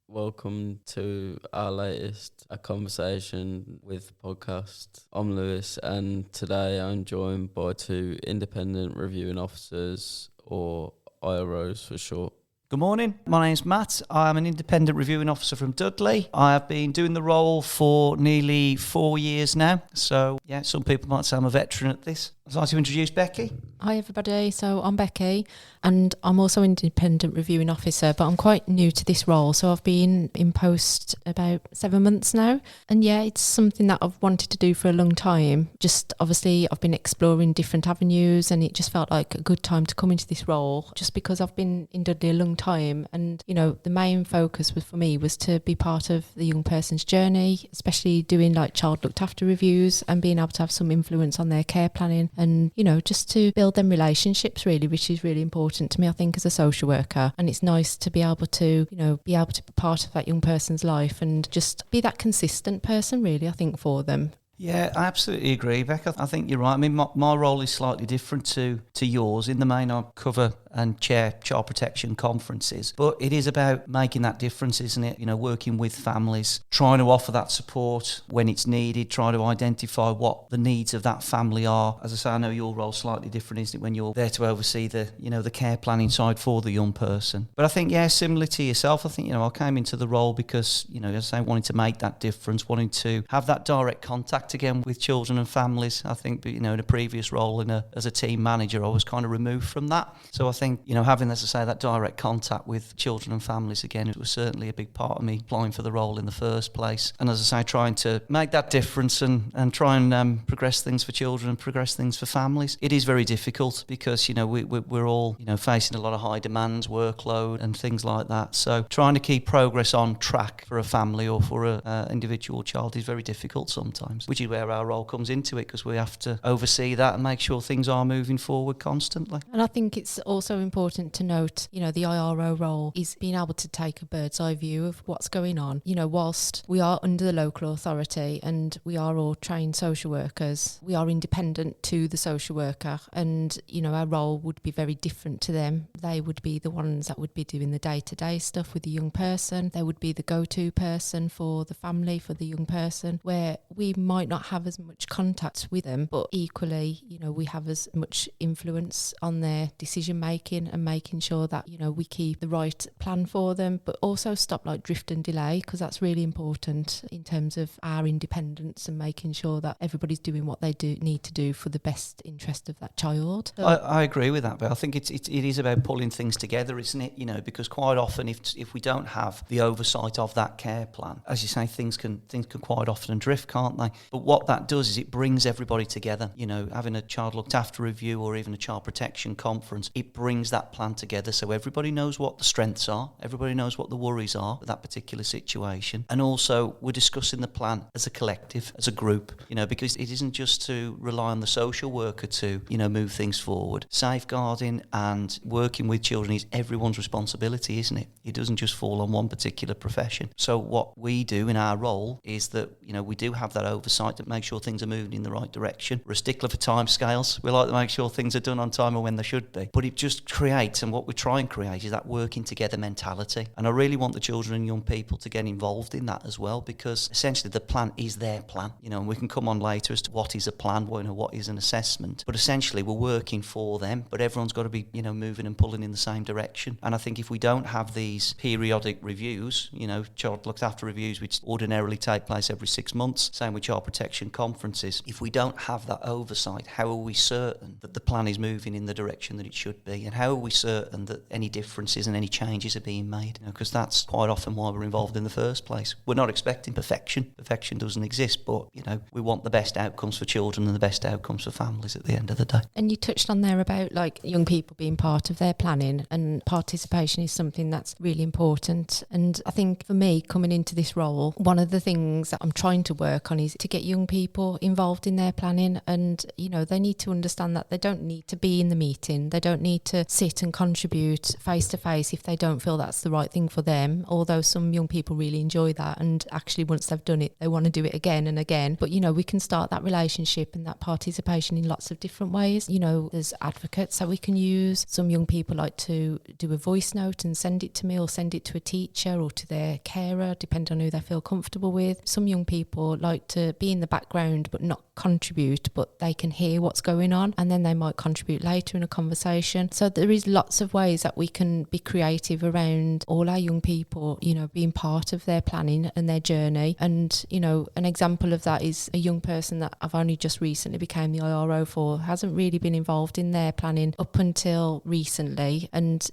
Welcome to our latest A Conversation with podcast. I'm Lewis, and today I'm joined by two independent reviewing officers, or IROs for short. Good morning, my name's Matt. I'm an independent reviewing officer from Dudley. I have been doing the role for nearly 4 years now. So, yeah, some people might say I'm a veteran at this. I'd like to introduce Becky. Hi everybody, so I'm Becky and I'm also an independent reviewing officer, but I'm quite new to this role, so I've been in post about 7 months now, and yeah, it's something that I've wanted to do for a long time. Just obviously I've been exploring different avenues and it just felt like a good time to come into this role just because I've been in Dudley a long time, and you know, the main focus for me was to be part of the young person's journey, especially doing like child looked after reviews and being able to have some influence on their care planning, and you know, just to build them relationships really, which is really important to me, I think, as a social worker. And it's nice to be able to, you know, be part of that young person's life and just be that consistent person really, I think, for them. Yeah, I absolutely agree, Beck. I think you're right. I mean, my role is slightly different to yours. In the main, I cover and chair child protection conferences. But it is about making that difference, isn't it? You know, working with families, trying to offer that support when it's needed, trying to identify what the needs of that family are. As I say, I know your role's slightly different, isn't it, when you're there to oversee the, you know, the care planning side for the young person. But I think, yeah, similar to yourself, I think, you know, I came into the role because, you know, as I say, wanting to make that difference, wanting to have that direct contact again with children and families. I think, you know, in a previous role as a team manager, I was kind of removed from that. So I think, you know, having, as I say, that direct contact with children and families again, it was certainly a big part of me applying for the role in the first place. And as I say, trying to make that difference and try and progress things for children and progress things for families. It is very difficult because, you know, we're all, you know, facing a lot of high demands, workload and things like that. So trying to keep progress on track for a family or for an individual child is very difficult sometimes, which is where our role comes into it, because we have to oversee that and make sure things are moving forward constantly. And I think it's also important to note, you know, the IRO role is being able to take a bird's eye view of what's going on. You know, whilst we are under the local authority and we are all trained social workers, we are independent to the social worker, and, you know, our role would be very different to them. They would be the ones that would be doing the day-to-day stuff with the young person. They would be the go-to person for the family, for the young person, where we might not have as much contact with them, but equally, you know, we have as much influence on their decision making and making sure that, you know, we keep the right plan for them, but also stop like drift and delay, because that's really important in terms of our independence and making sure that everybody's doing what they do need to do for the best interest of that child. So, I agree with that, but I think it is about pulling things together, isn't it? You know, because quite often if we don't have the oversight of that care plan, as you say, things can quite often drift, can't they? But what that does is it brings everybody together. You know, having a child looked after review or even a child protection conference, it brings that plan together so everybody knows what the strengths are, everybody knows what the worries are with that particular situation, and also we're discussing the plan as a collective, as a group, you know, because it isn't just to rely on the social worker to, you know, move things forward. Safeguarding and working with children is everyone's responsibility, isn't it? It doesn't just fall on one particular profession. So what we do in our role is that, you know, we do have that oversight to make sure things are moving in the right direction. We're a stickler for timescales. We like to make sure things are done on time and when they should be. But it just creates, and what we try and create is that working together mentality. And I really want the children and young people to get involved in that as well, because essentially the plan is their plan. You know, and we can come on later as to what is a plan, what is an assessment. But essentially we're working for them, but everyone's got to be, you know, moving and pulling in the same direction. And I think if we don't have these periodic reviews, you know, child looked after reviews, which ordinarily take place every 6 months, same with child protection conferences, if we don't have that oversight, how are we certain that the plan is moving in the direction that it should be? And how are we certain that any differences and any changes are being made? Because that's quite often why we're involved in the first place. We're not expecting perfection. Perfection doesn't exist, but, you know, we want the best outcomes for children and the best outcomes for families at the end of the day. and you touched on there about like young people being part of their planning, and participation is something that's really important. And I think for me, coming into this role, one of the things that I'm trying to work on is to get young people involved in their planning, and they need to understand that they don't need to be in the meeting, they don't need to sit and contribute face to face if they don't feel that's the right thing for them, although some young people really enjoy that, and actually once they've done it they want to do it again and again. But we can start that relationship and that participation in lots of different ways. There's advocates that we can use. Some young people like to do a voice note and send it to me, or send it to a teacher or to their carer, depending on who they feel comfortable with. Some young people like to be in the background but not contribute, but they can hear what's going on, and then they might contribute later in a conversation. So there is lots of ways that we can be creative around all our young people, being part of their planning and their journey. And an example of that is a young person that I've only just recently became the IRO for, hasn't really been involved in their planning up until recently, and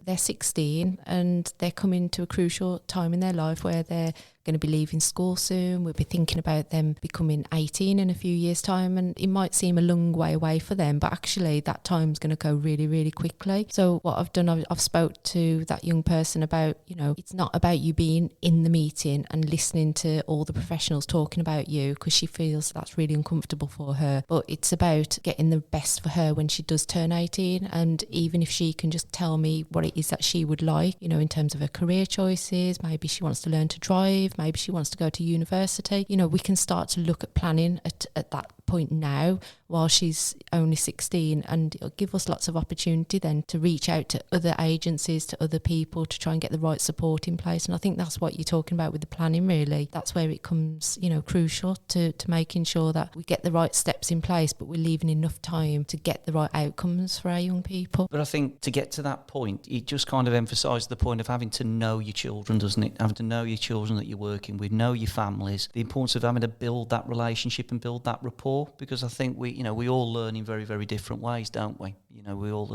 they're 16 and they're coming to a crucial time in their life where they're going to be leaving school soon. We'll be thinking about them becoming 18 in a few years' time, and it might seem a long way away for them, but actually that time's going to go really, really quickly. So what I've done, I've spoke to that young person about, it's not about you being in the meeting and listening to all the professionals talking about you, because she feels that's really uncomfortable for her, but it's about getting the best for her when she does turn 18. And even if she can just tell me what it is that she would like, in terms of her career choices, maybe she wants to learn to drive, maybe she wants to go to university, we can start to look at planning at that point now while she's only 16, and it'll give us lots of opportunity then to reach out to other agencies, to other people, to try and get the right support in place. And I think that's what you're talking about with the planning, really. That's where it comes crucial to making sure that we get the right steps in place, but we're leaving enough time to get the right outcomes for our young people. But I think to get to that point, it just kind of emphasises the point of having to know your children, doesn't it? Having to know your children that you're working with, know your families, the importance of having to build that relationship and build that rapport, because I think we all learn in very, very different ways, don't we?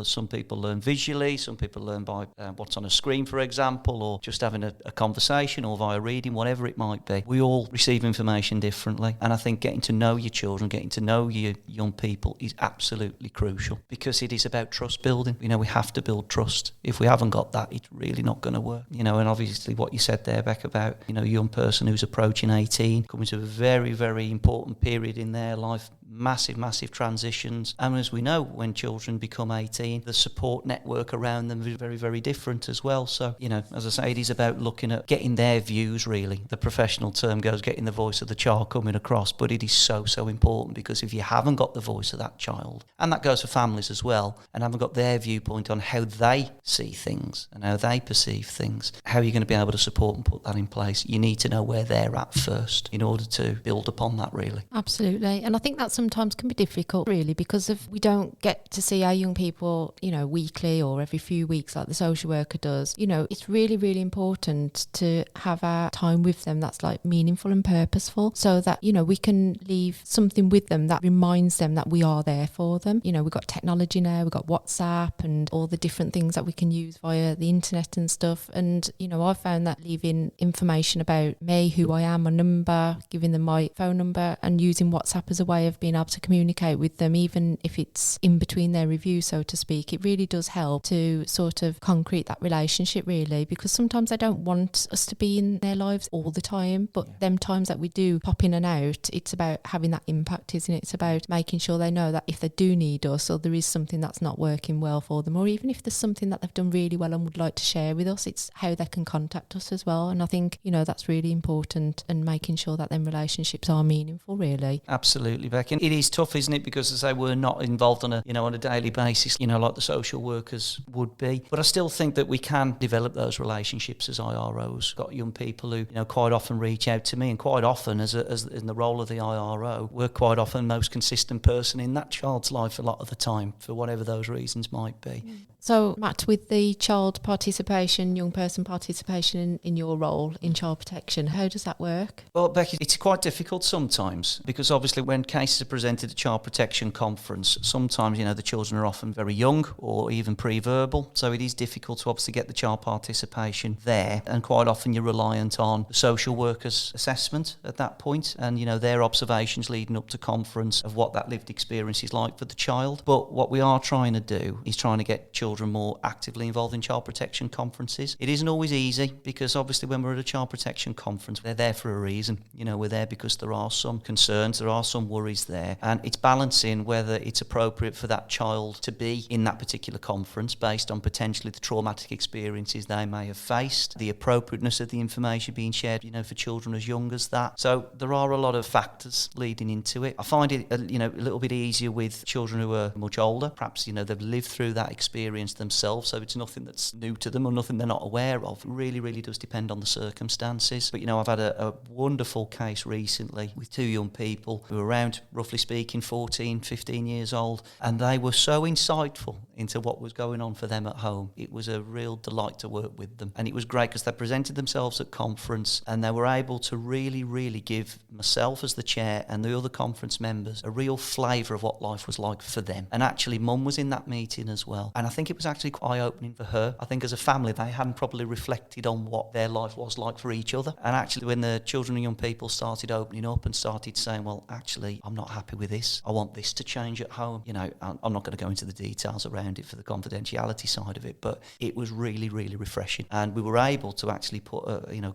Some people learn visually, some people learn by what's on a screen, for example, or just having a conversation, or via reading, whatever it might be. We all receive information differently, and I think getting to know your children, getting to know your young people is absolutely crucial, because it is about trust building. We have to build trust. If we haven't got that, it's really not going to work. And obviously what you said there, Beck, about a young person who's approaching 18, coming to a very, very important period in their life, massive transitions. And as we know, when children become 18, the support network around them is very, very different as well. So, as I say, it is about looking at getting their views, really. The professional term goes getting the voice of the child coming across, but it is so important, because if you haven't got the voice of that child, and that goes for families as well, and haven't got their viewpoint on how they see things and how they perceive things, how are you going to be able to support and put that in place? You need to know where they're at first in order to build upon that, really. Absolutely. And I think that sometimes can be difficult, really, because we don't get to see our young people, weekly or every few weeks like the social worker does. It's really, really important to have our time with them that's like meaningful and purposeful, so that, we can leave something with them that reminds them that we are there for them. We've got technology now, we've got WhatsApp and all the different things that we can use via the internet and stuff. And, I've found that leaving information about me, who I am, my number, giving them my phone number, and using WhatsApp as a way of being able to communicate with them, even if it's in between their review, so to speak, it really does help to sort of concrete that relationship, really, because sometimes they don't want us to be in their lives all the time, but them times that we do pop in and out, it's about having that impact, isn't it? It's about making sure they know that if they do need us, or there is something that's not working well for them, or even if there's something that they've done really well and would like to share with us, it's how they can contact us as well. And I think, that's really important, and making sure that them relationships are meaningful, really. Absolutely, Becky. It is tough, isn't it? Because, as I say, we're not involved on a daily basis, like the social workers would be. But I still think that we can develop those relationships as IROs. Got young people who, quite often reach out to me, and quite often, as in the role of the IRO, we're quite often the most consistent person in that child's life a lot of the time, for whatever those reasons might be. So, Matt, with the child participation, young person participation in your role in child protection, how does that work? Well, Becky, it's quite difficult sometimes, because obviously when cases are presented at child protection conference, sometimes, the children are often very young or even pre-verbal, so it is difficult to obviously get the child participation there, and quite often you're reliant on the social worker's assessment at that point, and, their observations leading up to conference of what that lived experience is like for the child. But what we are trying to do is trying to get children children more actively involved in child protection conferences. It isn't always easy because obviously when we're at a child protection conference, they're there for a reason. We're there because there are some concerns, there are some worries there, and it's balancing whether it's appropriate for that child to be in that particular conference based on potentially the traumatic experiences they may have faced, the appropriateness of the information being shared, for children as young as that. So there are a lot of factors leading into it. I find it, a little bit easier with children who are much older. Perhaps, they've lived through that experience themselves, so it's nothing that's new to them or nothing they're not aware of. It really, really does depend on the circumstances. But, I've had a wonderful case recently with two young people who were around, roughly speaking, 14, 15 years old, and they were so insightful into what was going on for them at home. It was a real delight to work with them. And it was great because they presented themselves at conference and they were able to really, really give myself as the chair and the other conference members a real flavour of what life was like for them. And actually, Mum was in that meeting as well. And I think it was actually quite eye-opening for her. I think as a family, they hadn't probably reflected on what their life was like for each other. And actually, when the children and young people started opening up and started saying, well, actually, I'm not happy with this. I want this to change at home. I'm not going to go into the details around it for the confidentiality side of it, but it was really, really refreshing. And we were able to actually put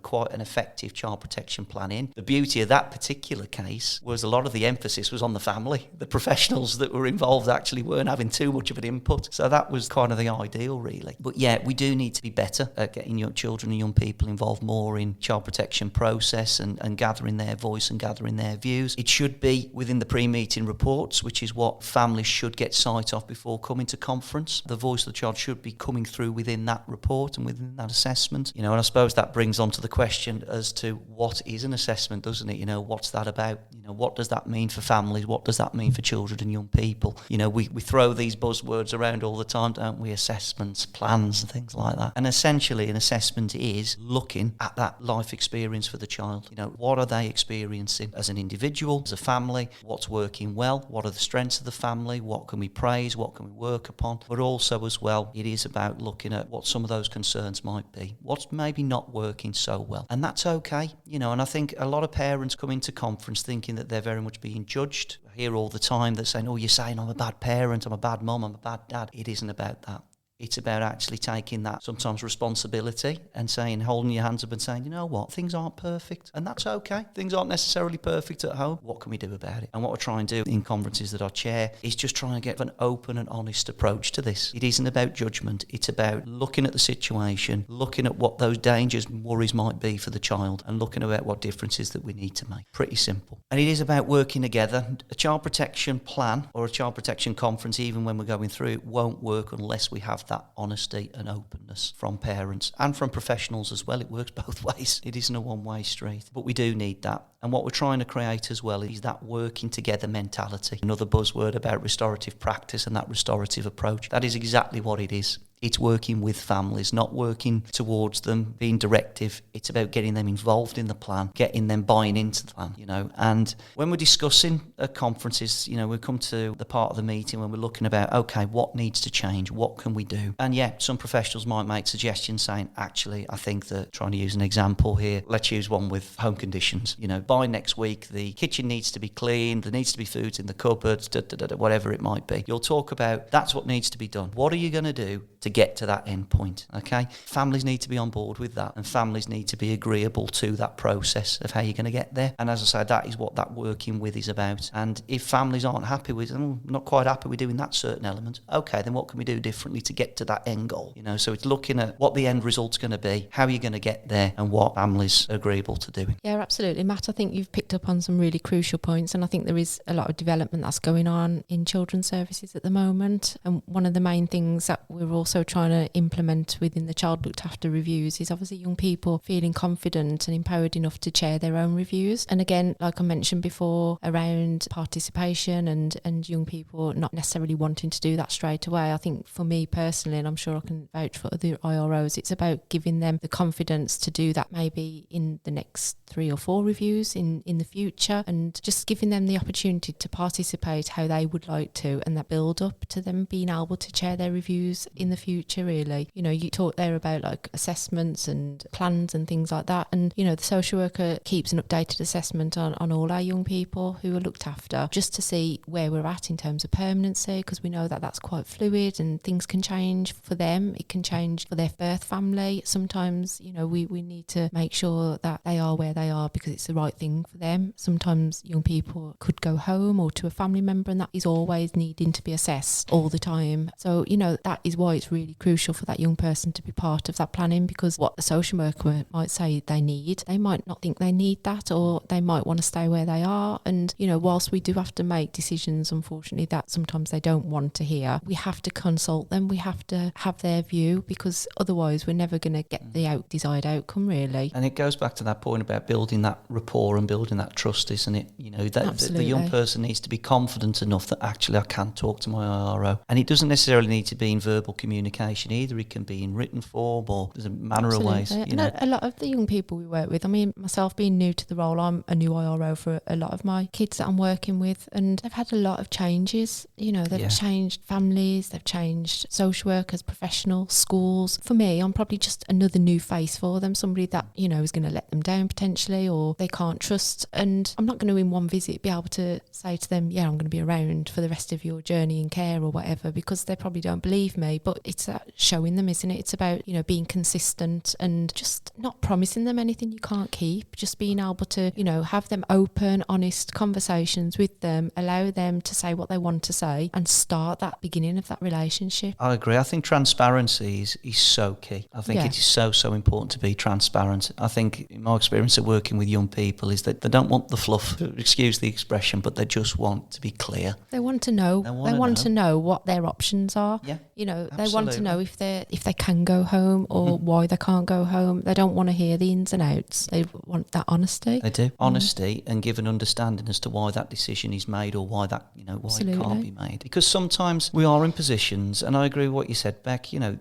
quite an effective child protection plan in. The beauty of that particular case was a lot of the emphasis was on the family. The professionals that were involved actually weren't having too much of an input. So that was kind of the ideal, really. But yeah, we do need to be better at getting young children and young people involved more in child protection process and gathering their voice and gathering their views. It should be within the pre-meeting reports, which is what families should get sight of before coming to conference. The voice of the child should be coming through within that report and within that assessment. And I suppose that brings on to the question as to what is an assessment, doesn't it? What's that about? What does that mean for families? What does that mean for children and young people? We throw these buzzwords around all the time, don't we? Assessments, plans and things like that. And essentially an assessment is looking at that life experience for the child. What are they experiencing as an individual, as a family? What's working well? What are the strengths of the family? What can we praise? What can we work upon? But also as well, it is about looking at what some of those concerns might be. What's maybe not working so well. And that's okay. And I think a lot of parents come into conference thinking that they're very much being judged. I hear all the time that saying, you're saying I'm a bad parent, I'm a bad mum, I'm a bad dad. It isn't about that. It's about actually taking that sometimes responsibility and holding your hands up and saying, you know what, things aren't perfect. And that's okay. Things aren't necessarily perfect at home. What can we do about it? And what I try and do in conferences that I chair is just try and get an open and honest approach to this. It isn't about judgment. It's about looking at the situation, looking at what those dangers and worries might be for the child and looking about what differences that we need to make. Pretty simple. And it is about working together. A child protection plan or a child protection conference, even when we're going through it, won't work unless we have that honesty and openness from parents and from professionals as well. It works both ways. It isn't a one-way street. But we do need that. And what we're trying to create as well is that working together mentality. Another buzzword about restorative practice and that restorative approach. That is exactly what it is. It's working with families, not working towards them, being directive. It's about getting them involved in the plan, getting them buying into the plan, And when we're discussing at conferences, we come to the part of the meeting when we're looking about, okay, what needs to change? What can we do? And yeah, some professionals might make suggestions saying, actually, I think that, trying to use an example here, let's use one with home conditions. By next week, the kitchen needs to be cleaned, there needs to be foods in the cupboards, whatever it might be. You'll talk about, that's what needs to be done. What are you going to do to get to that end point, okay? Families need to be on board with that, and families need to be agreeable to that process of how you're going to get there. And as I say, that is what that working with is about. And if families aren't happy with, not quite happy with doing that certain element, okay, then what can we do differently to get to that end goal? So it's looking at what the end result's going to be, how you're going to get there, and what families are agreeable to doing. Yeah, absolutely. Matt, I think you've picked up on some really crucial points, and I think there is a lot of development that's going on in children's services at the moment. And one of the main things that we're also trying to implement within the child looked after reviews is obviously young people feeling confident and empowered enough to chair their own reviews. And again, like I mentioned before, around participation and young people not necessarily wanting to do that straight away. I think for me personally, and I'm sure I can vouch for other IROs, it's about giving them the confidence to do that maybe in the next 3 or 4 reviews in the future, and just giving them the opportunity to participate how they would like to, and that build up to them being able to chair their reviews in the future, really. You know, you talked there about like assessments and plans and things like that. And, you know, the social worker keeps an updated assessment on all our young people who are looked after, just to see where we're at in terms of permanency, because we know that that's quite fluid and things can change for them. It can change for their birth family. Sometimes, you know, we need to make sure that they are where they are because it's the right thing for them. Sometimes young people could go home or to a family member, and that is always needing to be assessed all the time. So, you know, that is why it's really crucial for that young person to be part of that planning, because what the social worker might say they need, they might not think they need that, or they might want to stay where they are. And, you know, whilst we do have to make decisions, unfortunately, that sometimes they don't want to hear, we have to consult them, we have to have their view, because otherwise we're never going to get the desired outcome, really. And it goes back to that point about building that rapport and building that trust, isn't it? You know, that the young person needs to be confident enough that actually I can talk to my IRO. And it doesn't necessarily need to be in verbal communication either. It can be in written form, or there's a manner of ways. You know. A lot of the young people we work with, I mean, myself being new to the role, I'm a new IRO for a lot of my kids that I'm working with, and they've had a lot of changes. You know, they've changed families, they've changed social workers, professionals, schools. For me, I'm probably just another new face for them, somebody that, you know, is going to let them down potentially, or they can't trust. And I'm not going to in one visit be able to say to them, yeah, I'm going to be around for the rest of your journey in care or whatever, because they probably don't believe me. But it's showing them, isn't it? It's about, you know, being consistent and just not promising them anything you can't keep, just being able to, you know, have them open, honest conversations with them, allow them to say what they want to say, and start that beginning of that relationship. I agree. I think transparency is so key. I think it is so important to be transparent. I think in my experience of working with young people is that they don't want the fluff, excuse the expression, but they just want to be clear. They want to know. They want to know what their options are. Yeah, you know, absolutely. They want to know if they can go home or why they can't go home. They don't want to hear the ins and outs. They want that honesty. They do. Honesty, and give an understanding as to why that decision is made, or why that, you know, why it can't be made. Because sometimes we are in positions, and I agree with what you said, Beck, you know,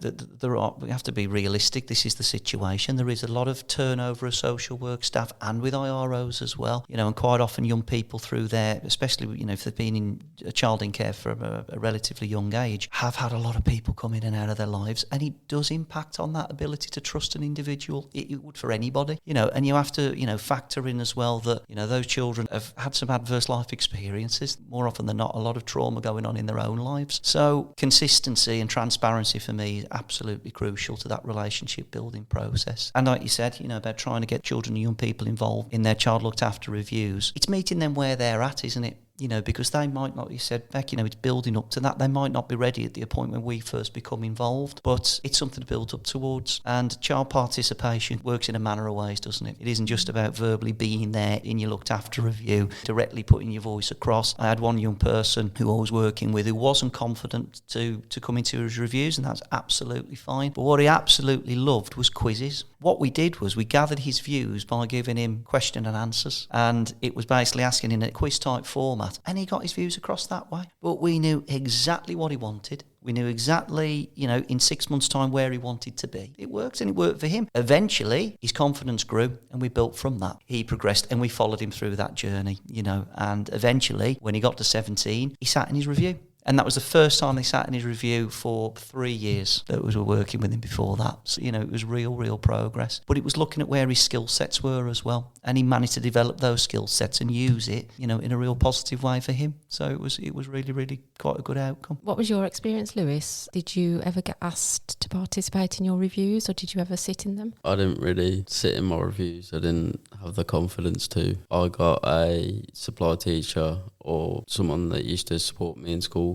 we have to be realistic. This is the situation. There is a lot of turnover of social work staff, and with IROs as well, you know, and quite often young people through there, especially, you know, if they've been in a child in care from a relatively young age, have had a lot of people come in and out of their lives, and it does impact on that ability to trust an individual. It would for anybody, you know, and you have to, you know, factor in as well that, you know, those children have had some adverse life experiences, more often than not, a lot of trauma going on in their own lives. So consistency and transparency for me is absolutely crucial to that relationship building process. And like you said, you know, about trying to get children and young people involved in their child looked after reviews, it's meeting them where they're at, isn't it? You know, because they might not, you said, Beck, you know, it's building up to that. They might not be ready at the point when we first become involved, but it's something to build up towards. And child participation works in a manner of ways, doesn't it? It isn't just about verbally being there in your looked after review, directly putting your voice across. I had one young person who I was working with who wasn't confident to come into his reviews, and that's absolutely fine. But what he absolutely loved was quizzes. What we did was we gathered his views by giving him question and answers, and it was basically asking in a quiz type format, and he got his views across that way. But we knew exactly what he wanted. We knew exactly, you know, in 6 months' time where he wanted to be. It worked, and it worked for him. Eventually, his confidence grew, and we built from that. He progressed, and we followed him through that journey, you know, and eventually, when he got to 17, he sat in his review. And that was the first time they sat in his review for 3 years that we were working with him before that. So, you know, it was real progress. But it was looking at where his skill sets were as well. And he managed to develop those skill sets and use it, you know, in a real positive way for him. So it was really quite a good outcome. What was your experience, Lewis? Did you ever get asked to participate in your reviews, or did you ever sit in them? I didn't really sit in my reviews. I didn't have the confidence to. I got a supply teacher or someone that used to support me in school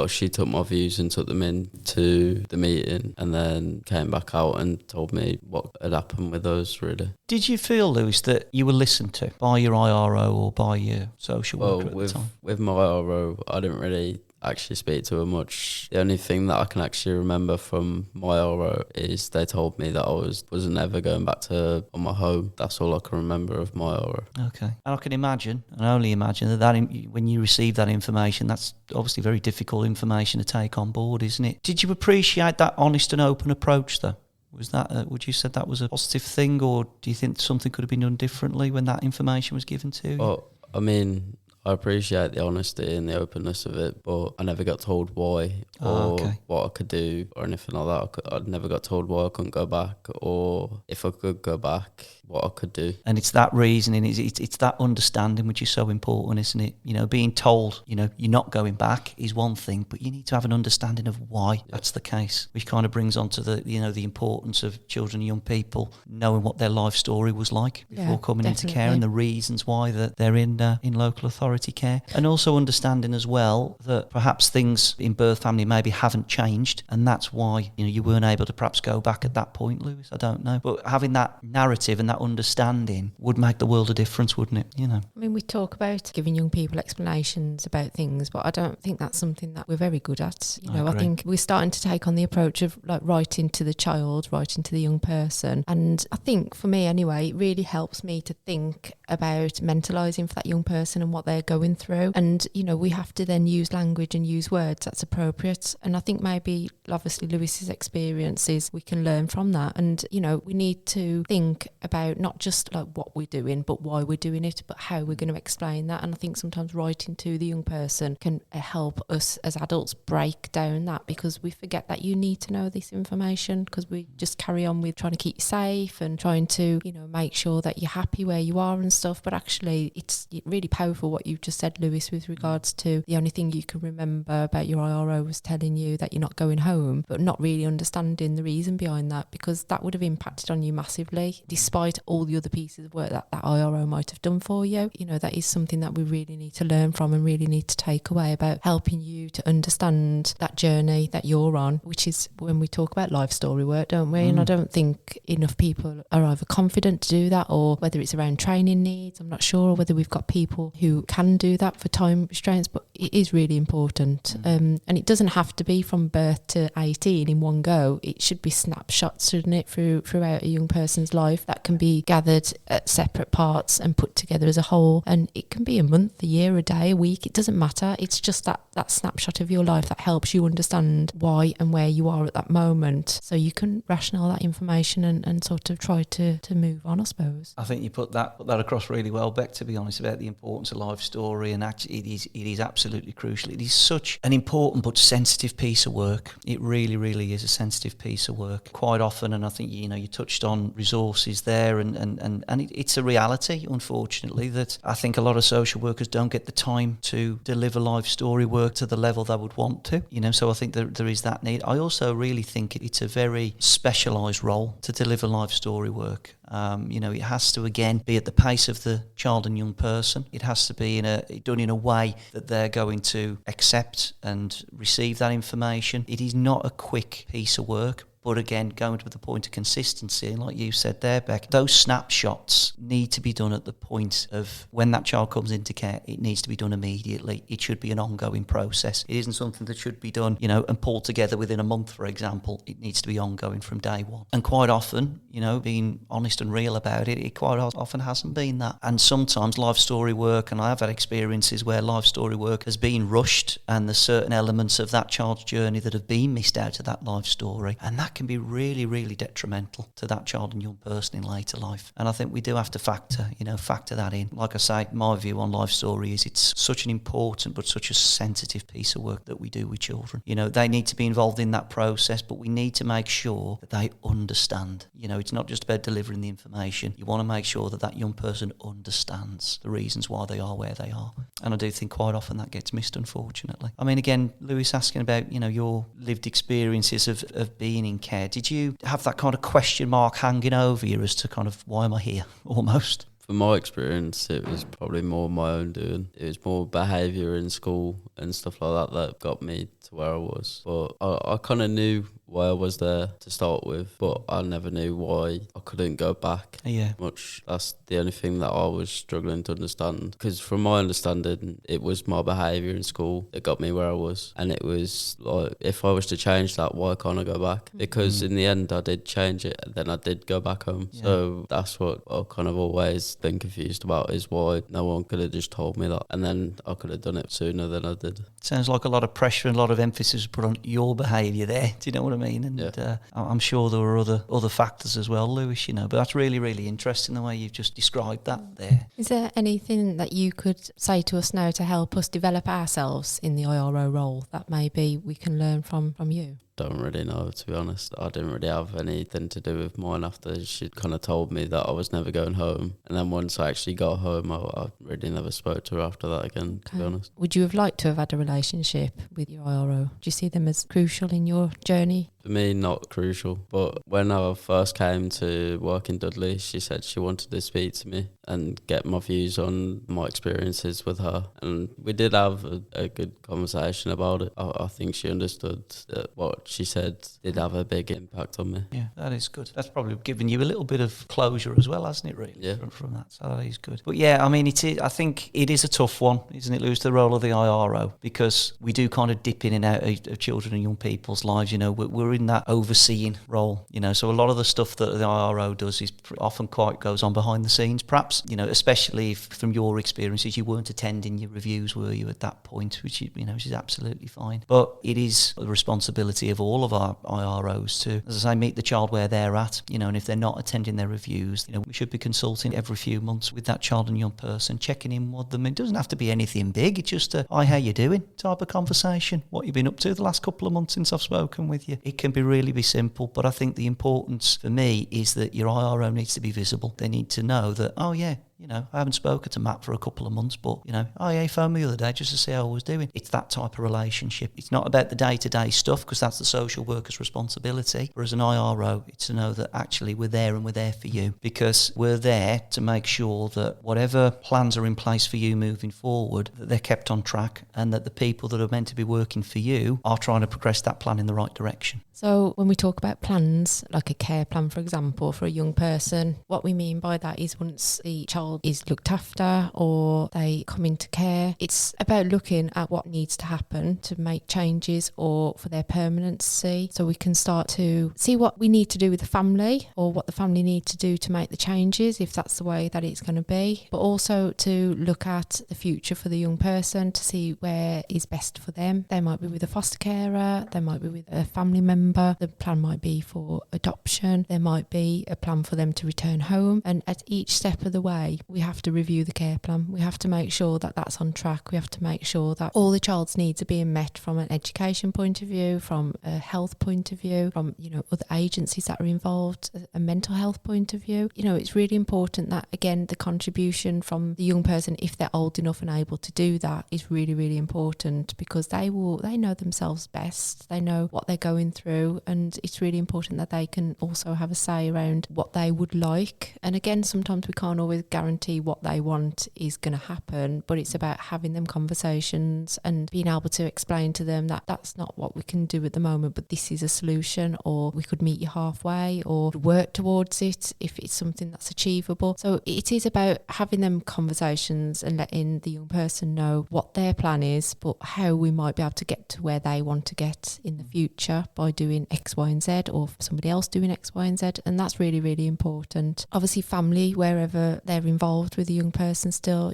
she took my views and took them in to the meeting, and then came back out and told me what had happened with those, really. Did you feel, Lewis, that you were listened to by your IRO or by your social worker at the time? With my IRO, I didn't really actually speak to her much. The only thing that I can actually remember from my IRO is they told me that I wasn't ever going back to on my home. That's all I can remember of my IRO. Okay. And I can imagine, and only imagine, that when you receive that information, that's obviously very difficult information to take on board, isn't it? Did you appreciate that honest and open approach, though? Was that, would you say that was a positive thing, or do you think something could have been done differently when that information was given to you? Well, I mean, I appreciate the honesty and the openness of it, but I never got told why or what I could do or anything like that. I never got told why I couldn't go back, or if I could go back, what I could do. And it's that reasoning, it's that understanding which is so important, isn't it? You know, being told, you know, you're not going back is one thing, but you need to have an understanding of why that's the case, which kind of brings on to the, you know, the importance of children and young people knowing what their life story was like before coming into care, and the reasons why that they're in local authority care. And also understanding as well that perhaps things in birth family maybe haven't changed, and that's why, you know, you weren't able to perhaps go back at that point, Lewis. I don't know. But having that narrative and that understanding would make the world a difference, wouldn't it? You know, I mean, we talk about giving young people explanations about things, but I don't think that's something that we're very good at. You know, I think we're starting to take on the approach of like writing to the child, writing to the young person. And I think for me anyway, it really helps me to think about mentalising for that young person and what they're going through. And, you know, we have to then use language and use words that's appropriate. And I think maybe, obviously, Lewis's experiences, we can learn from that. And, you know, we need to think about not just like what we're doing, but why we're doing it, but how we're going to explain that. And I think sometimes writing to the young person can help us as adults break down that, because we forget that you need to know this information, because we just carry on with trying to keep you safe and trying to, you know, make sure that you're happy where you are and stuff. But actually it's really powerful what you've just said, Lewis, with regards to the only thing you can remember about your IRO was telling you that you're not going home, but not really understanding the reason behind that, because that would have impacted on you massively, despite all the other pieces of work that IRO might have done for you. You know, that is something that we really need to learn from and really need to take away about helping you to understand that journey that you're on, which is when we talk about life story work, don't we? And I don't think enough people are either confident to do that, or whether it's around training needs, I'm not sure, or whether we've got people who can do that for time restraints, but it is really important. And it doesn't have to be from birth to 18 in one go. It should be snapshots, shouldn't it, throughout a young person's life that can be gathered at separate parts and put together as a whole. And it can be a month, a year, a day, a week, it doesn't matter. It's just that snapshot of your life that helps you understand why and where you are at that moment, so you can rationale that information and sort of try to move on, I suppose. I think you put that across really well, Beck, to be honest, about the importance of life story. And actually it is absolutely crucial. It is such an important but sensitive piece of work. It really, really is a sensitive piece of work quite often. And I think, you know, you touched on resources there, and it's a reality, unfortunately, that I think a lot of social workers don't get the time to deliver life story work to the level they would want to, you know. So I think there is that need. I also really think it's a very specialised role to deliver life story work. You know, it has to, again, be at the pace of the child and young person. It has to be done in a way that they're going to accept and receive that information. It is not a quick piece of work. But again, going to the point of consistency, and like you said there, Beck, those snapshots need to be done at the point of when that child comes into care. It needs to be done immediately. It should be an ongoing process. It isn't something that should be done, you know, and pulled together within a month, for example. It needs to be ongoing from day one. And quite often, you know, being honest and real about it, it quite often hasn't been that. And sometimes life story work, and I have had experiences where life story work has been rushed, and there's certain elements of that child's journey that have been missed out of that life story. And that can be really, really detrimental to that child and young person in later life. And I think we do have to factor that in. Like I say, my view on life story is it's such an important but such a sensitive piece of work that we do with children. You know, they need to be involved in that process, but we need to make sure that they understand. You know, it's not just about delivering the information. You want to make sure that that young person understands the reasons why they are where they are. And I do think quite often that gets missed, unfortunately. I mean, again, Lewis, asking about, you know, your lived experiences of being in care. Did you have that kind of question mark hanging over you as to kind of, why am I here, almost? From my experience, it was probably more my own doing. It was more behaviour in school and stuff like that got me to where I was. But I kind of knew why I was there to start with, but I never knew why I couldn't go back. Yeah. Much. That's the only thing that I was struggling to understand. Because from my understanding, it was my behaviour in school that got me where I was. And it was like, if I was to change that, why can't I go back? Because in the end, I did change it, and then I did go back home. Yeah. So that's what I've kind of always been confused about, is why no one could have just told me that. And then I could have done it sooner than I did. Sounds like a lot of pressure and a lot of emphasis put on your behaviour there. Do you know what I mean? And I'm sure there were other factors as well, Lewis, but that's really, really interesting the way you've just described that there. Is there anything that you could say to us now to help us develop ourselves in the IRO role that maybe we can learn from you? Don't really know, to be honest. I didn't really have anything to do with mine after she kind of told me that I was never going home. And then once I actually got home, I really never spoke to her after that again, to be honest. Would you have liked to have had a relationship with your IRO? Do you see them as crucial in your journey? For me, not crucial. But when I first came to work in Dudley, she said she wanted to speak to me and get my views on my experiences with her. And we did have a good conversation about it. I think she understood that what she said did have a big impact on me. Yeah, that is good. That's probably given you a little bit of closure as well, hasn't it, really? Yeah. From that, so that is good. But yeah, I mean, I think it is a tough one, isn't it, Lewis, the role of the IRO, because we do kind of dip in and out of children and young people's lives. We're in that overseeing role, so a lot of the stuff that the IRO does is often quite goes on behind the scenes, perhaps, especially if from your experiences you weren't attending your reviews, were you, at that point, which is absolutely fine. But it is the responsibility of all of our IROs to, as I say, meet the child where they're at, and if they're not attending their reviews, we should be consulting every few months with that child and young person, checking in with them. It doesn't have to be anything big. It's just a, hi, how you doing type of conversation. What you've been up to the last couple of months since I've spoken with you. It can really be simple, but I think the importance for me is that your IRO needs to be visible. They need to know that, oh yeah, I haven't spoken to Matt for a couple of months, but, oh yeah, he phoned me the other day just to see how I was doing. It's that type of relationship. It's not about the day-to-day stuff, because that's the social worker's responsibility. Whereas an IRO, it's to know that actually we're there and we're there for you, because we're there to make sure that whatever plans are in place for you moving forward, that they're kept on track, and that the people that are meant to be working for you are trying to progress that plan in the right direction. So when we talk about plans, like a care plan, for example, for a young person, what we mean by that is once the child is looked after or they come into care, it's about looking at what needs to happen to make changes or for their permanency. So we can start to see what we need to do with the family, or what the family need to do to make the changes, if that's the way that it's going to be. But also to look at the future for the young person, to see where is best for them. They might be with a foster carer, they might be with a family member. The plan might be for adoption. There might be a plan for them to return home. And at each step of the way, we have to review the care plan. We have to make sure that that's on track. We have to make sure that all the child's needs are being met from an education point of view, from a health point of view, from, other agencies that are involved, a mental health point of view. It's really important that, again, the contribution from the young person, if they're old enough and able to do that, is really, really important, because they know themselves best. They know what they're going through. And it's really important that they can also have a say around what they would like. And again, sometimes we can't always guarantee what they want is going to happen, but it's about having them conversations and being able to explain to them that that's not what we can do at the moment, but this is a solution, or we could meet you halfway, or work towards it if it's something that's achievable. So it is about having them conversations and letting the young person know what their plan is, but how we might be able to get to where they want to get in the future by doing X, Y and Z, or somebody else doing X, Y and Z. And that's really, really important. Obviously family, wherever they're involved with the young person still,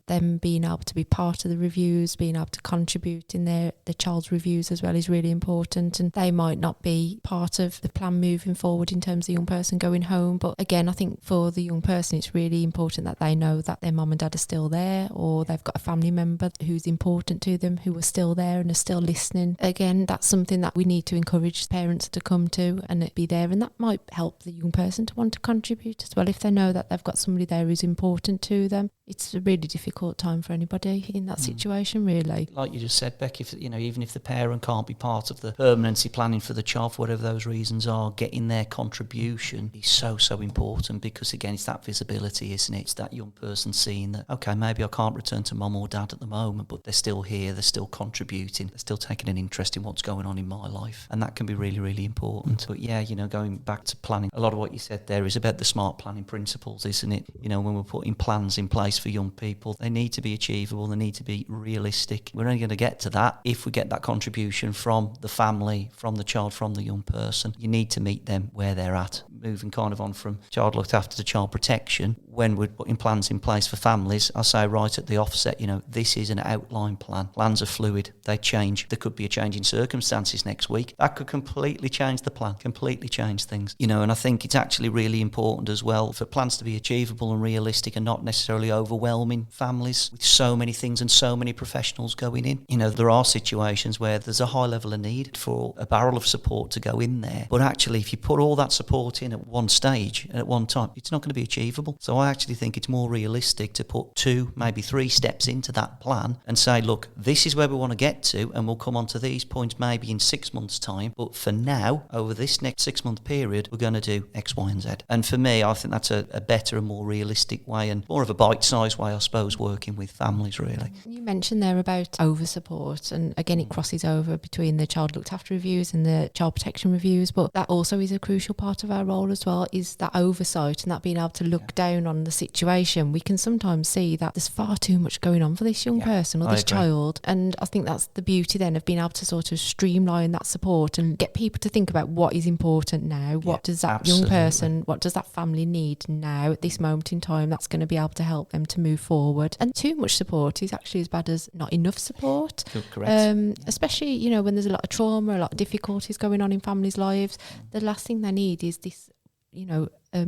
them being able to be part of the reviews, being able to contribute in the child's reviews as well is really important. And they might not be part of the plan moving forward in terms of the young person going home, but again, I think for the young person it's really important that they know that their mum and dad are still there, or they've got a family member who's important to them, who are still there and are still listening. Again, that's something that we need to encourage parents to come to and be there, and that might help the young person to want to contribute as well, if they know that they've got somebody there who's important to them. It's a really difficult time for anybody in that situation, really. Like you just said, Becky, even if the parent can't be part of the permanency planning for the child, for whatever those reasons are, getting their contribution is so important, because again, it's that visibility, isn't it? It's that young person seeing that, okay, maybe I can't return to mum or dad at the moment, but they're still here, they're still contributing, they're still taking an interest in what's going on in my life, and that can be really, really important. But yeah, going back to planning, a lot of what you said there is about the smart planning principles, isn't it? When we're putting plans in place for young people, they need to be achievable, they need to be realistic. We're only going to get to that if we get that contribution from the family, from the child, from the young person. You need to meet them where they're at. moving kind of on from child looked after to child protection, when we're putting plans in place for families, I say right at the offset, this is an outline plan. Plans are fluid, they change. There could be a change in circumstances next week. That could completely change the plan, completely change things. And I think it's actually really important as well for plans to be achievable and realistic and not necessarily overwhelming families with so many things and so many professionals going in. There are situations where there's a high level of need for a barrel of support to go in there. But actually, if you put all that support in at one stage and at one time, it's not going to be achievable. So I actually think it's more realistic to put 2, maybe 3 steps into that plan and say, look, this is where we want to get to, and we'll come on to these points maybe in 6 months' time. But for now, over this next 6-month period, we're going to do X, Y, and Z. And for me, I think that's a better and more realistic way and more of a bite-sized way, I suppose, working with families, really. You mentioned there about over-support, and again, it crosses over between the child looked after reviews and the child protection reviews, but that also is a crucial part of our role as well, is that oversight and that being able to look down on the situation. We can sometimes see that there's far too much going on for this young person or this child, and I think that's the beauty then of being able to sort of streamline that support and get people to think about what is important now, what does that young person, what does that family need now at this moment in time that's going to be able to help them to move forward. And too much support is actually as bad as not enough support. Correct. Especially, when there's a lot of trauma, a lot of difficulties going on in families' lives, the last thing they need is this,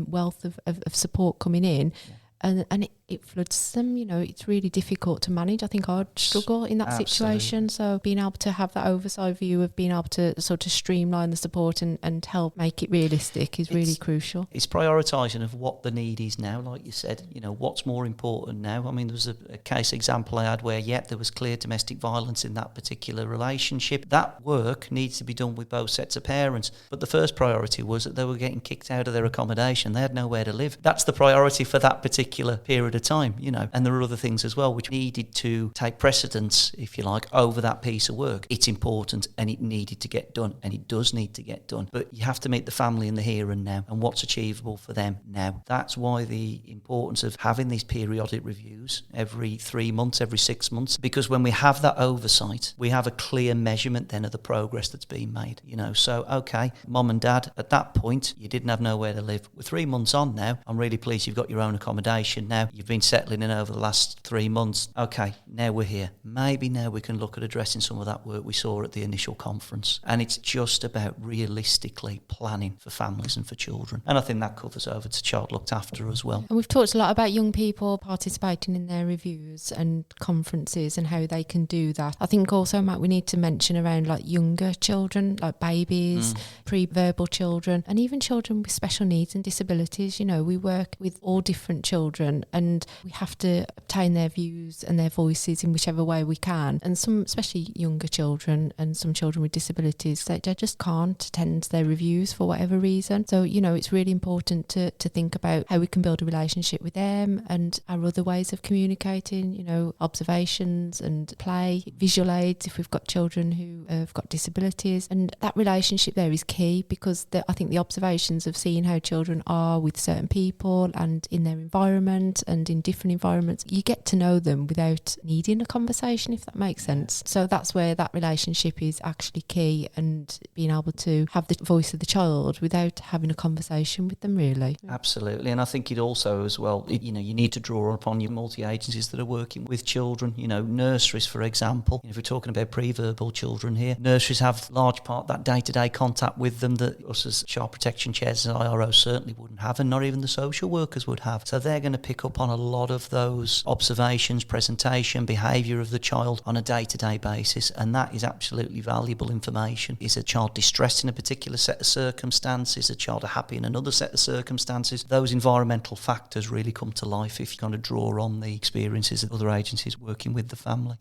wealth of support coming in. And it floods them, it's really difficult to manage. I think I'd struggle in that situation. So being able to have that oversight view of being able to sort of streamline the support and help make it realistic is really crucial. It's prioritising of what the need is now, like you said, what's more important now. I mean, there was a case example I had where, there was clear domestic violence in that particular relationship. That work needs to be done with both sets of parents. But the first priority was that they were getting kicked out of their accommodation. They had nowhere to live. That's the priority for that particular period of time, and there are other things as well which needed to take precedence, if you like, over that piece of work. It's important and it needed to get done, and it does need to get done, but you have to meet the family in the here and now and what's achievable for them now. That's why the importance of having these periodic reviews every 3 months, every 6 months, because when we have that oversight, we have a clear measurement then of the progress that's being made. So okay, mum and dad, at that point you didn't have nowhere to live. We're 3 months on now. I'm really pleased you've got your own accommodation now. You've been settling in over the last 3 months. Okay, now we're here. Maybe now we can look at addressing some of that work we saw at the initial conference. And it's just about realistically planning for families and for children. And I think that covers over to child looked after as well. And we've talked a lot about young people participating in their reviews and conferences and how they can do that. I think also, Matt, we need to mention around like younger children, like babies, pre-verbal children, and even children with special needs and disabilities. We work with all different children, and we have to obtain their views and their voices in whichever way we can. And some, especially younger children and some children with disabilities, they just can't attend their reviews for whatever reason. So, it's really important to think about how we can build a relationship with them and our other ways of communicating, observations and play, visual aids if we've got children who have got disabilities. And that relationship there is key, because I think the observations of seeing how children are with certain people and in their environment and in different environments, you get to know them without needing a conversation, if that makes sense. So that's where that relationship is actually key, and being able to have the voice of the child without having a conversation with them, really. Absolutely. And I think it also as well, you need to draw upon your multi-agencies that are working with children, nurseries, for example. If we're talking about pre-verbal children here, nurseries have large part that day-to-day contact with them that us as child protection chairs and IRO certainly wouldn't have, and not even the social workers would have. So they're going to pick up on a lot of those observations, presentation, behaviour of the child on a day-to-day basis, and that is absolutely valuable information. Is a child distressed in a particular set of circumstances? Is a child happy in another set of circumstances? Those environmental factors really come to life if you kind of draw on the experiences of other agencies working with the family.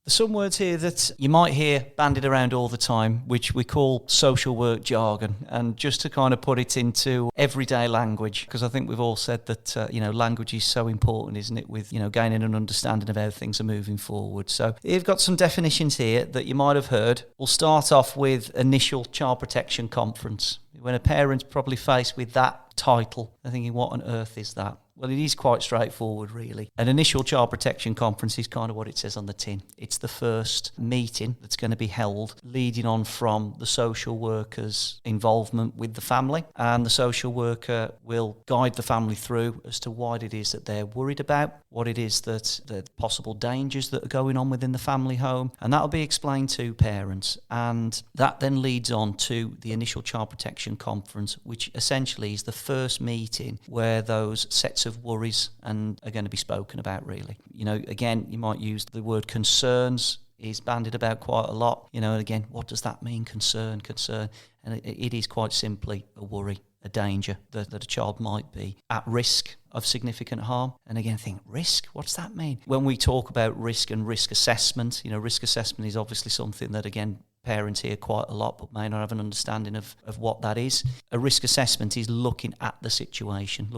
There's some words here that you might hear bandied around all the time, which we call social work jargon. And just to kind of put it into everyday language, because I think we've all said that, language is so important, isn't it, with, gaining an understanding of how things are moving forward. So you've got some definitions here that you might have heard. We'll start off with initial child protection conference. When a parent's probably faced with that title, they're thinking, what on earth is that? Well, it is quite straightforward, really. An initial child protection conference is kind of what it says on the tin. It's the first meeting that's going to be held, leading on from the social worker's involvement with the family. And the social worker will guide the family through as to what it is that they're worried about, what it is that the possible dangers that are going on within the family home. And that'll be explained to parents. And that then leads on to the initial child protection conference, which essentially is the first meeting where those sets of worries and are going to be spoken about, really. You know, again, you might use the word concerns is bandied about quite a lot. You know, and again, what does that mean, concern? And it is quite simply a worry, a danger that a child might be at risk of significant harm. And again, think, risk? What's that mean? When we talk about risk and risk assessment, you know, risk assessment is obviously something that, again, parents hear quite a lot but may not have an understanding of what that is. A risk assessment is looking at the situation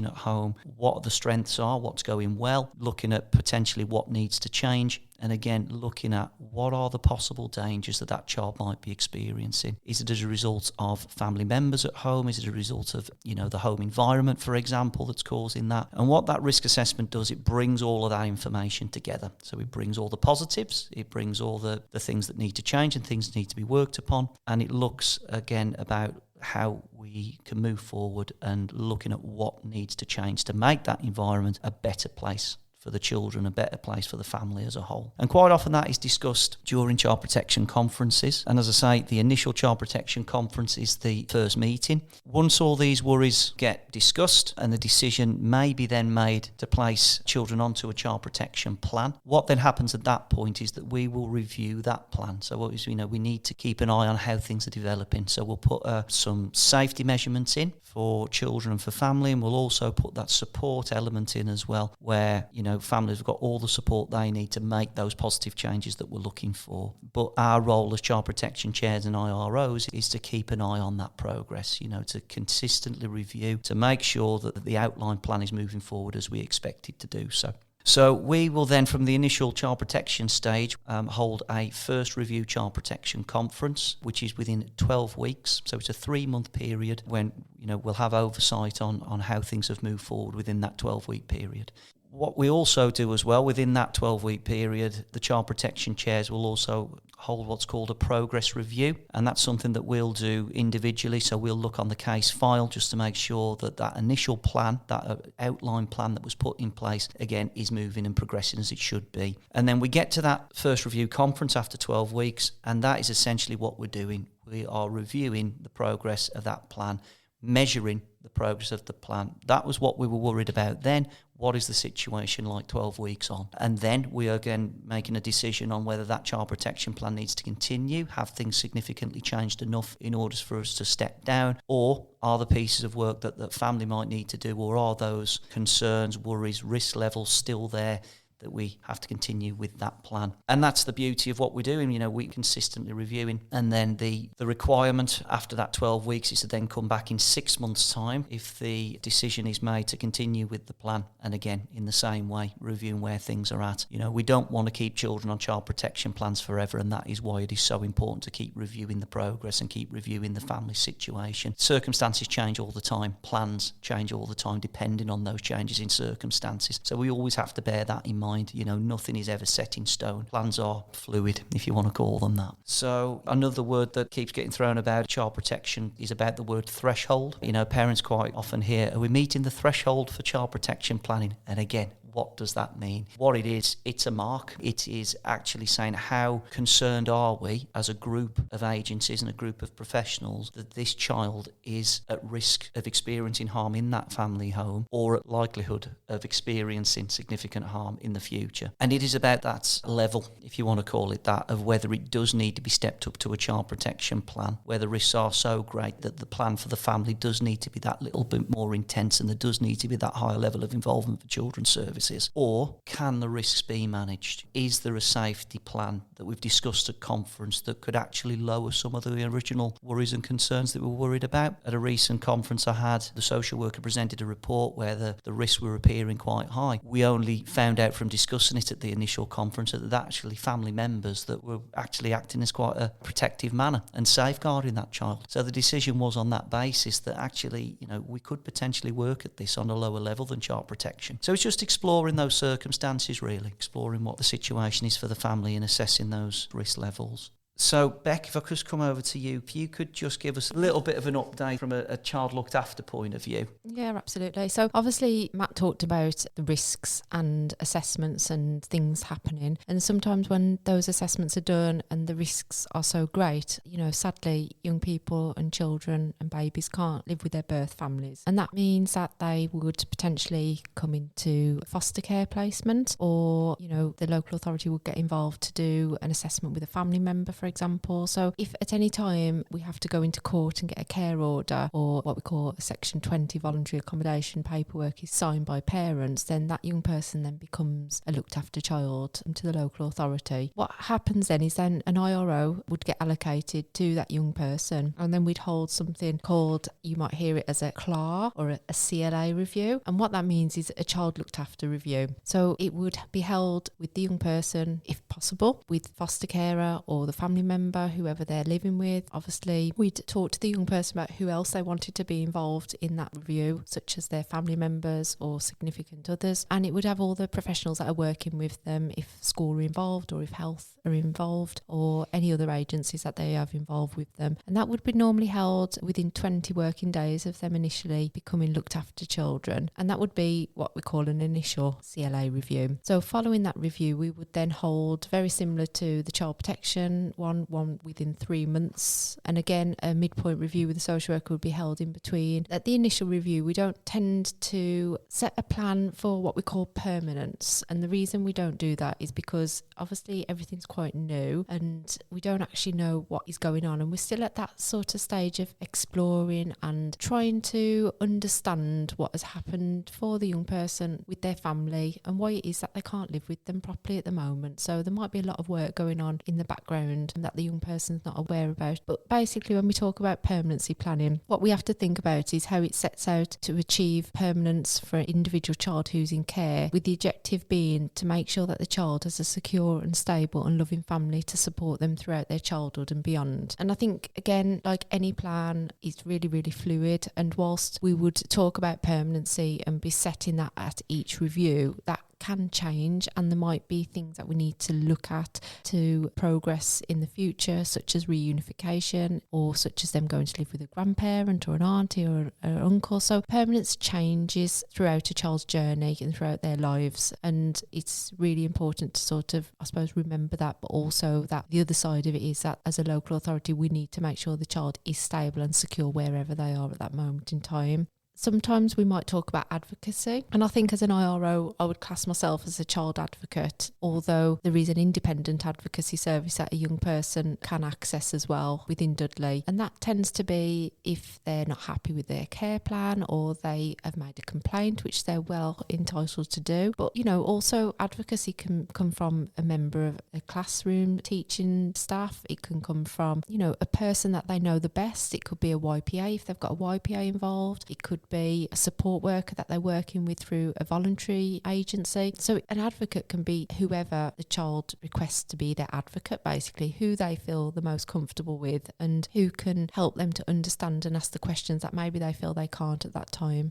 at home, what the strengths are, what's going well, looking at potentially what needs to change, and again, looking at what are the possible dangers that child might be experiencing. Is it as a result of family members at home? Is it a result of, you know, the home environment, for example, that's causing that? And what that risk assessment does, it brings all of that information together. So it brings all the positives, it brings all the things that need to change and things that need to be worked upon, and it looks again about how we can move forward and looking at what needs to change to make that environment a better place for the children, a better place for the family as a whole. And quite often that is discussed during child protection conferences. And as I say, the initial child protection conference is the first meeting. Once all these worries get discussed and the decision may be then made to place children onto a child protection plan, what then happens at that point is that we will review that plan. So what is, you know, we need to keep an eye on how things are developing. So we'll put some safety measurements in for children and for family, and we'll also put that support element in as well, where, you know, families have got all the support they need to make those positive changes that we're looking for. But our role as child protection chairs and IROs is to keep an eye on that progress, you know, to consistently review, to make sure that the outline plan is moving forward as we expect it to do so. So we will then, from the initial child protection stage, hold a first review child protection conference, which is within 12 weeks. So it's a 3-month period when, you know, we'll have oversight on how things have moved forward within that 12-week period. What we also do as well, within that 12-week period, the child protection chairs will also hold what's called a progress review, and that's something that we'll do individually. So we'll look on the case file just to make sure that initial plan, that outline plan that was put in place, again, is moving and progressing as it should be. And then we get to that first review conference after 12 weeks, and that is essentially what we're doing. We are reviewing the progress of that plan, measuring the progress of the plan. That was what we were worried about then. What is the situation like 12 weeks on? And then we are again making a decision on whether that child protection plan needs to continue, have things significantly changed enough in order for us to step down, or are the pieces of work that family might need to do, or are those concerns, worries, risk levels still there that we have to continue with that plan. And that's the beauty of what we're doing. You know, we're consistently reviewing, and then the requirement after that 12 weeks is to then come back in 6 months' time if the decision is made to continue with the plan. And again, in the same way, reviewing where things are at. You know, we don't want to keep children on child protection plans forever, and that is why it is so important to keep reviewing the progress and keep reviewing the family situation. Circumstances change all the time. Plans change all the time depending on those changes in circumstances. So we always have to bear that in mind. You know, nothing is ever set in stone. Plans are fluid, if you want to call them that. So another word that keeps getting thrown about child protection is about the word threshold. You know, parents quite often hear, are we meeting the threshold for child protection planning? And again, what does that mean? What it is, it's a mark. It is actually saying how concerned are we as a group of agencies and a group of professionals that this child is at risk of experiencing harm in that family home, or at likelihood of experiencing significant harm in the future. And it is about that level, if you want to call it that, of whether it does need to be stepped up to a child protection plan, where the risks are so great that the plan for the family does need to be that little bit more intense, and there does need to be that higher level of involvement for children's services. circumstances? Or can the risks be managed? Is there a safety plan that we've discussed at conference that could actually lower some of the original worries and concerns that we were worried about? At a recent conference I had, the social worker presented a report where the risks were appearing quite high. We only found out from discussing it at the initial conference that actually family members that were actually acting as quite a protective manner and safeguarding that child. So the decision was on that basis that actually, we could potentially work at this on a lower level than child protection. So it's just exploring those circumstances, really, exploring what the situation is for the family and assessing those risk levels. So, Beck, if I could just come over to you, if you could just give us a little bit of an update from a child looked after point of view. Yeah, absolutely. So obviously Matt talked about the risks and assessments and things happening. And sometimes when those assessments are done and the risks are so great, sadly, young people and children and babies can't live with their birth families. And that means that they would potentially come into foster care placement, or, the local authority would get involved to do an assessment with a family member, for example. So if at any time we have to go into court and get a care order, or what we call a Section 20 voluntary accommodation paperwork is signed by parents, then that young person then becomes a looked after child to the local authority. What happens then is then an IRO would get allocated to that young person, and then we'd hold something called, you might hear it as a CLAR or a CLA review. And what that means is a child looked after review. So it would be held with the young person, if possible, with foster carer or the family member, whoever they're living with. Obviously, we'd talk to the young person about who else they wanted to be involved in that review, such as their family members or significant others. And it would have all the professionals that are working with them, if school are involved or if health are involved, or any other agencies that they have involved with them. And that would be normally held within 20 working days of them initially becoming looked after children. And that would be what we call an initial CLA review. So following that review, we would then hold, very similar to the child protection one within 3 months. And again, a midpoint review with the social worker would be held in between. At the initial review, we don't tend to set a plan for what we call permanence. And the reason we don't do that is because obviously everything's quite new and we don't actually know what is going on. And we're still at that sort of stage of exploring and trying to understand what has happened for the young person with their family and why it is that they can't live with them properly at the moment. So there might be a lot of work going on in the background that the young person's not aware about. But basically, when we talk about permanency planning, what we have to think about is how it sets out to achieve permanence for an individual child who's in care, with the objective being to make sure that the child has a secure and stable and loving family to support them throughout their childhood and beyond. And I think, again, like any plan, it's really, really fluid. And whilst we would talk about permanency and be setting that at each review, that can change, and there might be things that we need to look at to progress in the future, such as reunification, or such as them going to live with a grandparent or an auntie or an uncle. So permanence changes throughout a child's journey and throughout their lives, and it's really important to sort of, I suppose, remember that, but also that the other side of it is that as a local authority we need to make sure the child is stable and secure wherever they are at that moment in time. Sometimes we might talk about advocacy, and I think as an IRO I would class myself as a child advocate, although there is an independent advocacy service that a young person can access as well within Dudley, and that tends to be if they're not happy with their care plan or they have made a complaint, which they're well entitled to do. But also advocacy can come from a member of a classroom teaching staff. It can come from a person that they know the best. It could be a YPA if they've got a YPA involved. It could be a support worker that they're working with through a voluntary agency. So an advocate can be whoever the child requests to be their advocate, basically, who they feel the most comfortable with and who can help them to understand and ask the questions that maybe they feel they can't at that time.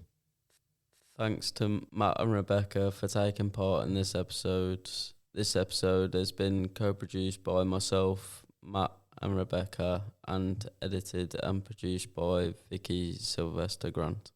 Thanks to Matt and Rebecca for taking part in this episode. This episode has been co-produced by myself, Matt and Rebecca, and edited and produced by Vicki Silvester-Grant.